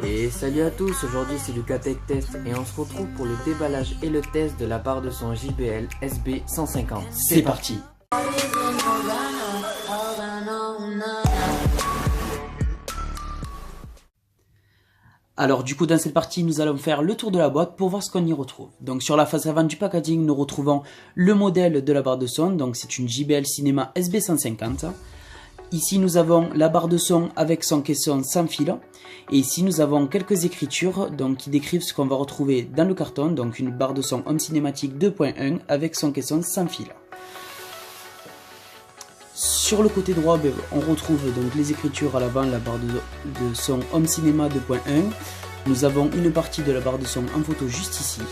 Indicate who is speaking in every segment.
Speaker 1: Et salut à tous, aujourd'hui c'est Lucas Tech Test et on se retrouve pour le déballage et le test de la barre de son JBL SB150. C'est parti! Alors du coup dans cette partie nous allons faire le tour de la boîte pour voir ce qu'on y retrouve. Donc sur la face avant du packaging nous retrouvons le modèle de la barre de son, donc c'est une JBL Cinema SB150. Ici nous avons la barre de son avec son caisson sans fil. Et ici nous avons quelques écritures donc, qui décrivent ce qu'on va retrouver dans le carton. Donc une barre de son Home Cinématique 2.1 avec son caisson sans fil. Sur le côté droit, on retrouve donc les écritures à l'avant, la barre de son Home Cinema 2.1. Nous avons une partie de la barre de son en photo juste ici.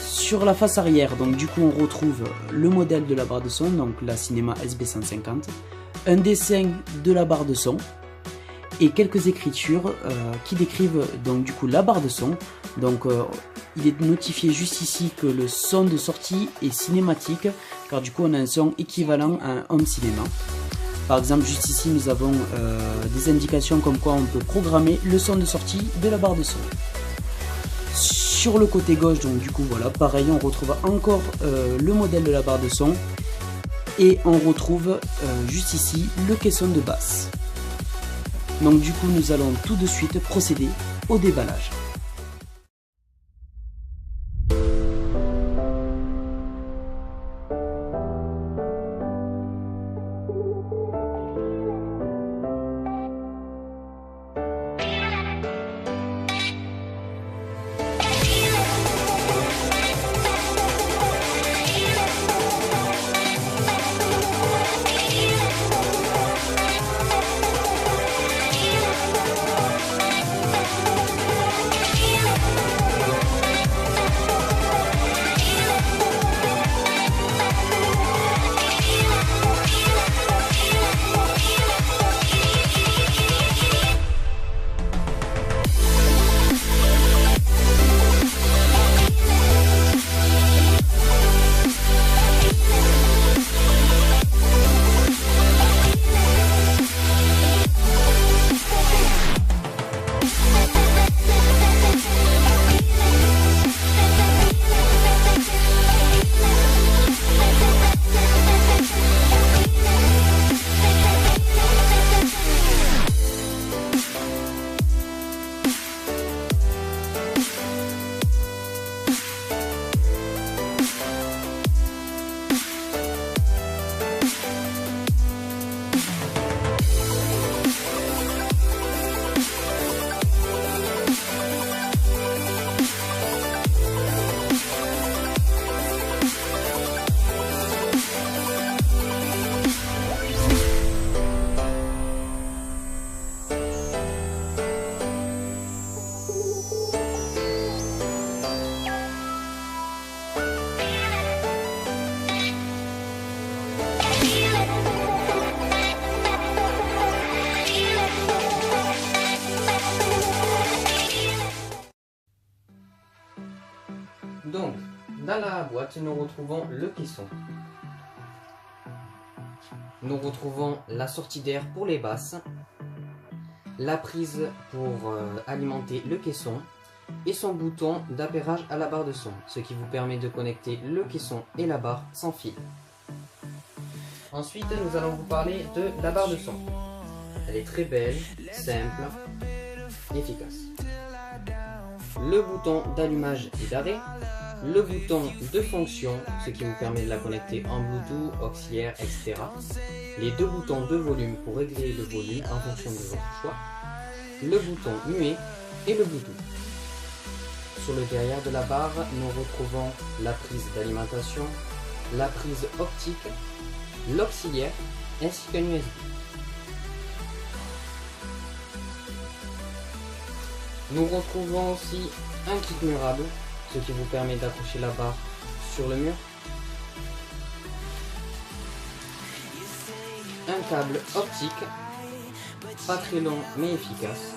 Speaker 1: Sur la face arrière, donc du coup on retrouve le modèle de la barre de son, donc la Cinema SB150, un dessin de la barre de son et quelques écritures qui décrivent donc du coup la barre de son. Donc il est notifié juste ici que le son de sortie est cinématique, car du coup on a un son équivalent à un home cinéma. Par exemple juste ici nous avons des indications comme quoi on peut programmer le son de sortie de la barre de son. Sur le côté gauche, donc du coup voilà, pareil, on retrouve encore le modèle de la barre de son et on retrouve juste ici le caisson de basse. Donc du coup nous allons tout de suite procéder au déballage. Donc, dans la boîte, nous retrouvons le caisson. Nous retrouvons la sortie d'air pour les basses, la prise pour alimenter le caisson et son bouton d'appairage à la barre de son, ce qui vous permet de connecter le caisson et la barre sans fil. Ensuite, nous allons vous parler de la barre de son. Elle est très belle, simple, efficace. Le bouton d'allumage et d'arrêt, le bouton de fonction, ce qui vous permet de la connecter en Bluetooth, auxiliaire, etc. Les deux boutons de volume pour régler le volume en fonction de votre choix, le bouton muet et le Bluetooth. Sur le derrière de la barre, nous retrouvons la prise d'alimentation, la prise optique, l'auxiliaire ainsi qu'un USB. Nous retrouvons aussi un kit murable, ce qui vous permet d'accrocher la barre sur le mur. Un câble optique, pas très long mais efficace.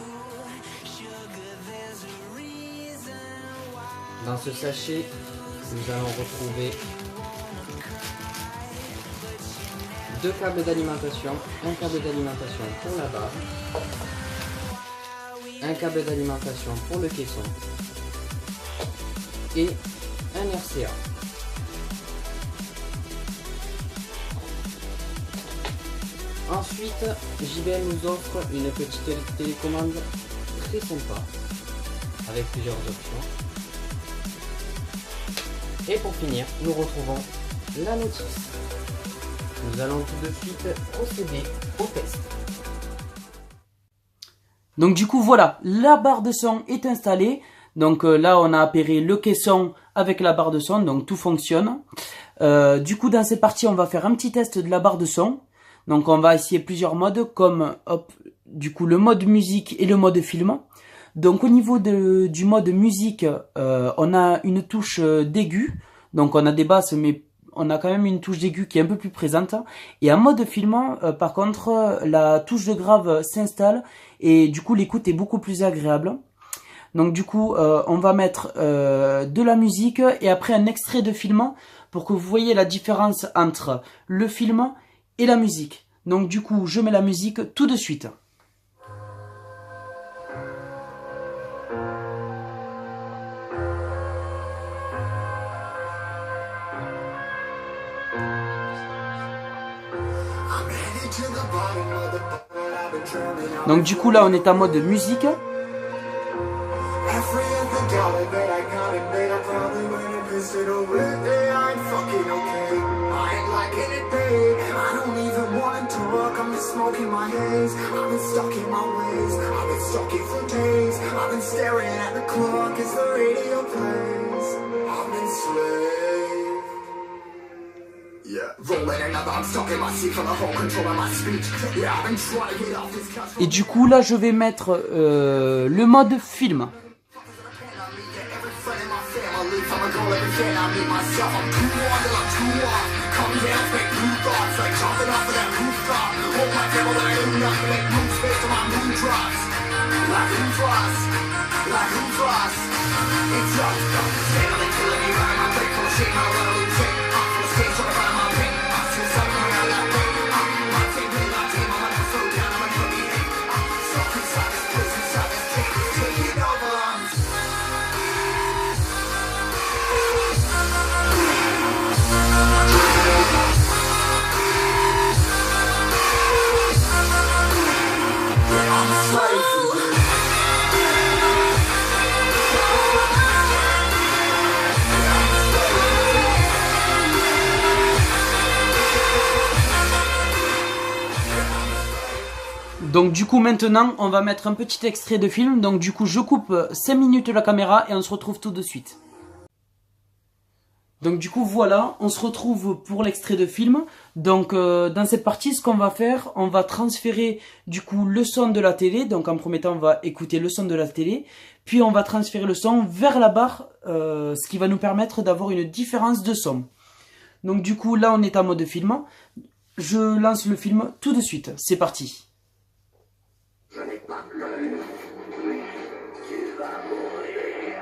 Speaker 1: Dans ce sachet, nous allons retrouver deux câbles d'alimentation, un câble d'alimentation pour la barre,
Speaker 2: un câble d'alimentation pour le caisson et un RCA. Ensuite, JBL nous offre une petite télécommande très sympa avec plusieurs options. Et pour finir, nous retrouvons la notice. Nous allons tout de suite procéder au test.
Speaker 1: Donc du coup voilà, la barre de son est installée. Donc là on a appairé le caisson avec la barre de son, donc tout fonctionne. Du coup dans cette partie on va faire un petit test de la barre de son. Donc on va essayer plusieurs modes comme du coup le mode musique et le mode film. Donc au niveau du mode musique, on a une touche d'aigu. Donc on a des basses mais on a quand même une touche d'aigu qui est un peu plus présente. Et en mode film, par contre, la touche de grave s'installe et du coup l'écoute est beaucoup plus agréable. Donc du coup, on va mettre de la musique et après un extrait de film pour que vous voyez la différence entre le film et la musique. Donc du coup, je mets la musique tout de suite. Donc du coup là on est en mode musique. Et du coup là je vais mettre le mode film. Donc du coup maintenant on va mettre un petit extrait de film. Donc du coup je coupe 5 minutes la caméra et on se retrouve tout de suite. Donc du coup voilà, on se retrouve pour l'extrait de film. Donc dans cette partie ce qu'on va faire, on va transférer du coup le son de la télé. Donc en premier temps on va écouter le son de la télé. Puis on va transférer le son vers la barre, ce qui va nous permettre d'avoir une différence de son. Donc du coup là on est en mode film. Je lance le film tout de suite, c'est parti. Je n'ai pas pleuré. Tu vas mourir.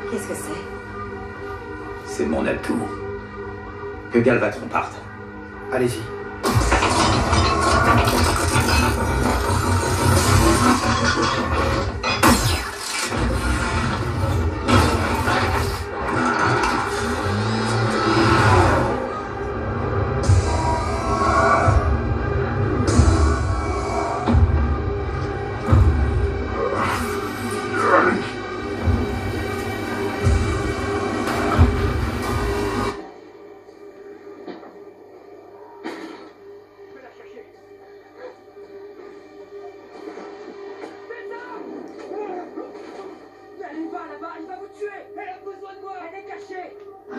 Speaker 3: Qu'est-ce que c'est?
Speaker 4: C'est mon atout. Que Galvatron parte. Allez-y.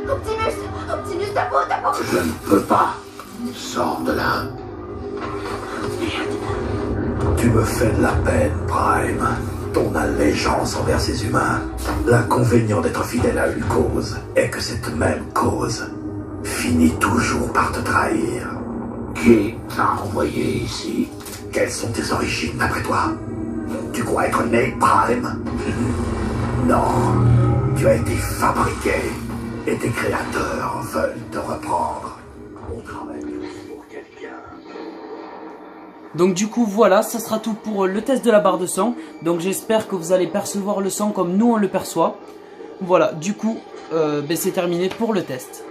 Speaker 3: Optimus, Optimus, ta peau.
Speaker 4: Je ne peux pas. Sors de là. Tu me fais de la peine, Prime. Ton allégeance envers ces humains. L'inconvénient d'être fidèle à une cause est que cette même cause finit toujours par te trahir. Qui t'a envoyé ici? Quelles sont tes origines d'après toi? Tu crois être né Prime? Non, tu as été fabriqué et tes créateurs veulent te reprendre. On travaille pour quelqu'un.
Speaker 1: Donc du coup voilà, ça sera tout pour le test de la barre de son. Donc j'espère que vous allez percevoir le son comme nous on le perçoit. Voilà, du coup c'est terminé pour le test.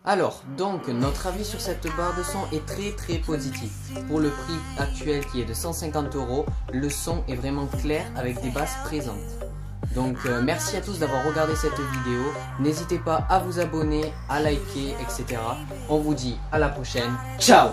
Speaker 2: Alors, donc, notre avis sur cette barre de son est très positif. Pour le prix actuel qui est de 150 €, le son est vraiment clair avec des basses présentes. Donc, merci à tous d'avoir regardé cette vidéo. N'hésitez pas à vous abonner, à liker, etc. On vous dit à la prochaine. Ciao!